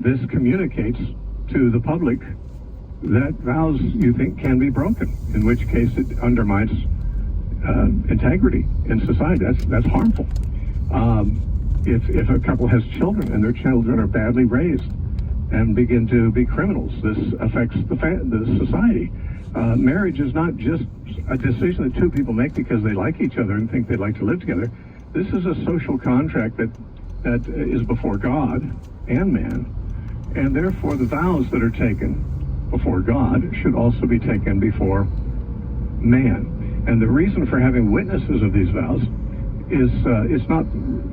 this communicates to the public that vows you think can be broken, in which case it undermines integrity in society. That's harmful. If a couple has children and their children are badly raised and begin to be criminals, this affects the society. Marriage is not just a decision that two people make because they like each other and think they'd like to live together. This is a social contract that is before God and man, and therefore the vows that are taken before God should also be taken before man. And the reason for having witnesses of these vows is it's not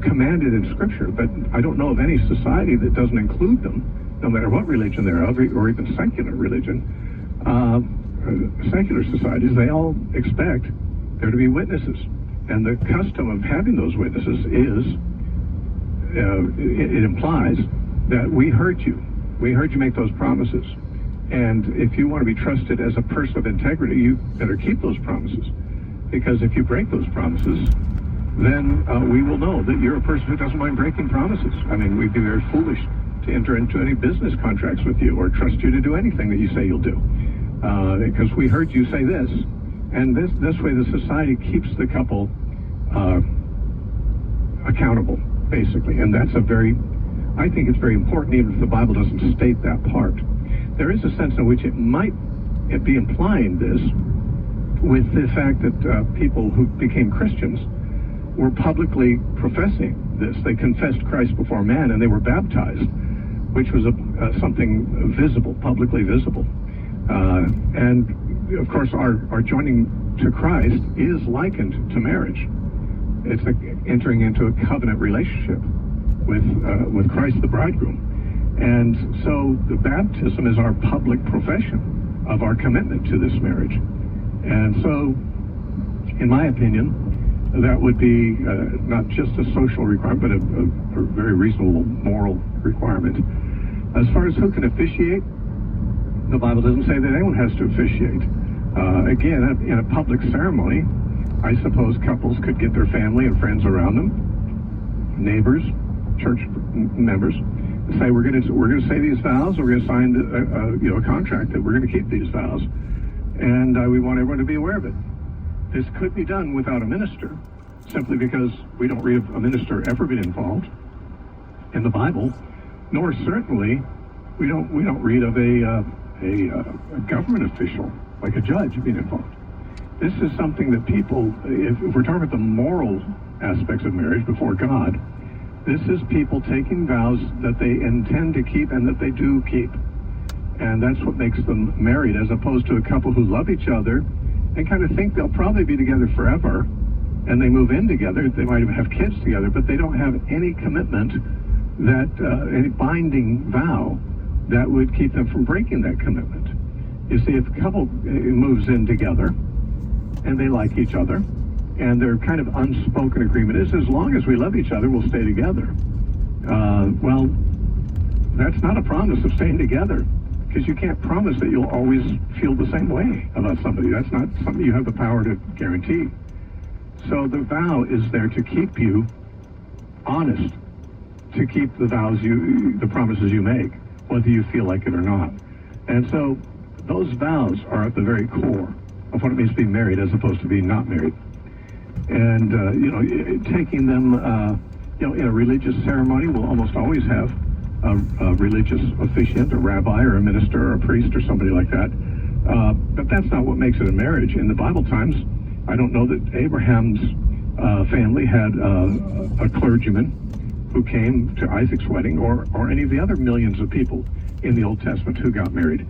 commanded in Scripture, but I don't know of any society that doesn't include them, no matter what religion they're of, or even secular religion. Secular societies, they all expect there to be witnesses. And the custom of having those witnesses is, it implies that we heard you. We heard you make those promises. And if you want to be trusted as a person of integrity, you better keep those promises. Because if you break those promises, then we will know that you're a person who doesn't mind breaking promises. I mean, we'd be very foolish to enter into any business contracts with you or trust you to do anything that you say you'll do. Because we heard you say this. And this way the society keeps the couple accountable, basically. And that's I think it's very important, even if the Bible doesn't state that part. There is a sense in which it might be implying this with the fact that people who became Christians were publicly professing this. They confessed Christ before man, and they were baptized, which was something visible, publicly visible. And of course, our joining to Christ is likened to marriage. It's entering into a covenant relationship with Christ the bridegroom. And so the baptism is our public profession of our commitment to this marriage. And so, in my opinion, that would be not just a social requirement, but a very reasonable moral requirement. As far as who can officiate, the Bible doesn't say that anyone has to officiate. Again, in a public ceremony, I suppose couples could get their family and friends around them, neighbors, church members, and say we're going to say these vows. We're going to sign a contract that we're going to keep these vows, and we want everyone to be aware of it. This could be done without a minister, simply because we don't read of a minister ever being involved in the Bible, nor certainly we don't read of a government official like a judge being involved. This is something that people, if we're talking about the moral aspects of marriage before God, this is people taking vows that they intend to keep and that they do keep. And that's what makes them married, as opposed to a couple who love each other and kind of think they'll probably be together forever, and they move in together. They might even have kids together, but they don't have any commitment, any binding vow that would keep them from breaking that commitment. You see, if a couple moves in together and they like each other, and their kind of unspoken agreement is, as long as we love each other, we'll stay together. Well, that's not a promise of staying together, because you can't promise that you'll always feel the same way about somebody. That's not something you have the power to guarantee. So the vow is there to keep you honest, to keep the vows the promises you make, whether you feel like it or not. And so those vows are at the very core of what it means to be married, as opposed to being not married. And taking them, in a religious ceremony, we'll almost always have a religious officiant, a rabbi, or a minister, or a priest, or somebody like that. But that's not what makes it a marriage. In the Bible times, I don't know that Abraham's family had a clergyman who came to Isaac's wedding, or any of the other millions of people in the Old Testament who got married,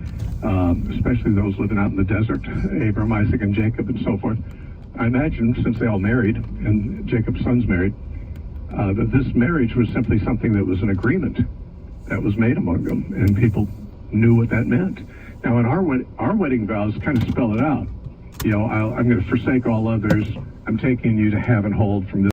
especially those living out in the desert, Abraham, Isaac, and Jacob, and so forth. I imagine, since they all married, and Jacob's sons married, that this marriage was simply something that was an agreement that was made among them, and people knew what that meant. Now, in our wedding vows kind of spell it out. I'm going to forsake all others. I'm taking you to have and hold from this